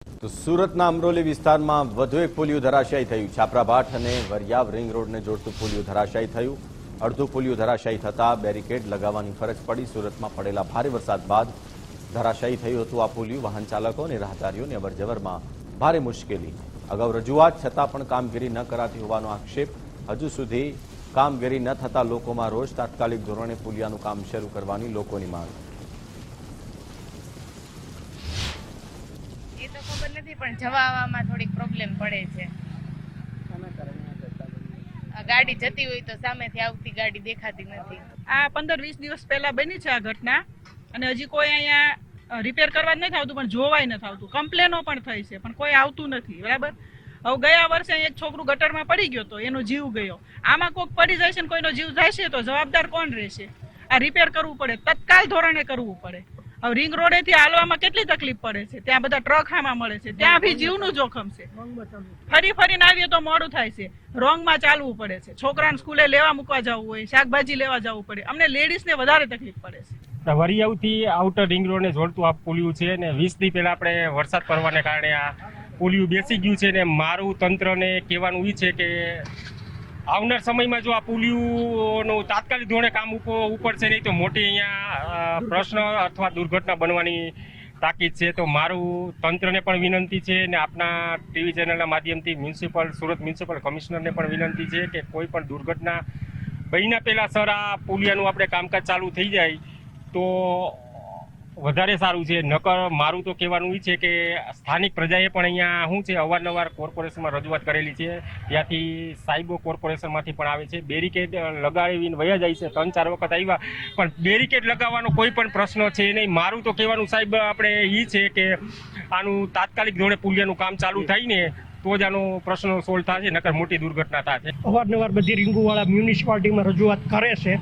તો સુરતના અમરોલી વિસ્તારમાં વધુ એક પુલિયું ધરાશાયી થયું। છાપરાભાઠ અને વરિયાવ રિંગ રોડને જોડતું પુલિયું ધરાશાયી થયું। અડધું પુલિયું ધરાશાયી થતાં બેરિકેડ લગાવવાની ફરજ પડી। સુરતમાં પડેલા ભારે વરસાદ બાદ ધરાશાયી થયું હતું આ પુલિયું। વાહન ચાલકો અને રાહદારીઓને અવરજવરમાં ભારે મુશ્કેલી। અગાઉ રજૂઆત છતાં પણ કામગીરી ન કરાતી હોવાનો આક્ષેપ। હજુ સુધી કામગીરી ન થતાં લોકોમાં રોષ। તાત્કાલિક ધોરણે પુલિયાનું કામ શરૂ કરવાની લોકોની માંગ। એ તો ખબર નથી પણ જવા આવવામાં થોડીક પ્રોબ્લેમ પડે છે। આ ગાડી જતી હોય તો સામેથી આવતી ગાડી દેખાતી નથી। આ 15-20 દિવસ પહેલા બની છે આ ઘટના અને હજી કોઈ અહીંયા રિપેર કરવા જ નથી આવતું, પણ જોવાય નથી આવતું। કમ્પ્લેનો પણ થઈ છે પણ કોઈ આવતું નથી, બરાબર। હવે ગયા વર્ષે એક છોકરું ગટરમાં પડી ગયો તો એનો જીવ ગયો। આમાં કોઈક પડી જાય છે ને કોઈનો જીવ જાય છે તો જવાબદાર કોણ રહેશે? આ રિપેર કરવું પડે, તત્કાલ ધોરણે કરવું પડે। હવે રિંગ રોડેથી હાલવામાં કેટલી તકલીફ પડે છે, ત્યાં બધા ટ્રક હામાં મળે છે, ત્યાં બી જીવનું જોખમ છે। ફરીને આવીએ તો મોડું થાય છે, રોંગમાં ચાલવું પડે છે, છોકરાને સ્કૂલે લેવા મૂકવા જવું હોય, શાકભાજી લેવા જવું પડે, અમને લેડીઝને વધારે તકલીફ પડે છે। વરિયાવથી આઉટર રિંગ રોડને જોડતું આ પુલિયું છે ને 20 દી પહેલા આપણે વરસાદ પડવાને કારણે આ પુલિયું બેસી ગયું છે ને મારું તંત્રને કહેવાનું એ છે કે આવનાર સમયમાં જો આ પુલિયુંનું તાત્કાલિક ધોરણે કામ ઉપડશે નહીં તો મોટી અહીંયા પ્રશ્ન અથવા દુર્ઘટના બનવાની તાકીદ છે। તો મારું તંત્રને પણ વિનંતી છે ને આપના ટીવી ચેનલના માધ્યમથી સુરત મ્યુનિસિપલ કમિશનરને પણ વિનંતી છે કે કોઈ પણ દુર્ઘટના બન્યા પહેલાં સર આ પુલિયાનું આપણે કામકાજ ચાલુ થઈ જાય તો વધારે સારું છે। નકર મારું તો કહેવાનું એ છે કે સ્થાનિક પ્રજાએ પણ અહીંયા શું છે અવારનવાર કોર્પોરેશનમાં રજૂઆત કરેલી છે, ત્યાંથી સાહેબો કોર્પોરેશનમાંથી પણ આવે છે, બેરિકેડ લગાવીને વયા જાય છે। 3-4 વખત આવ્યા પણ બેરિકેડ લગાવવાનો કોઈ પણ પ્રશ્ન છે નહીં। મારું તો કહેવાનું સાહેબ આપણે એ છે કે આનું તાત્કાલિક ધોરણે પુલિયાનું કામ ચાલુ થાય ને તો જ આનો પ્રશ્ન સોલ્વ થશે, નકર મોટી દુર્ઘટના થશે। અવારનવાર બધી રીંગુવાળા મ્યુનિસિપાલિટીમાં રજૂઆત કરે છે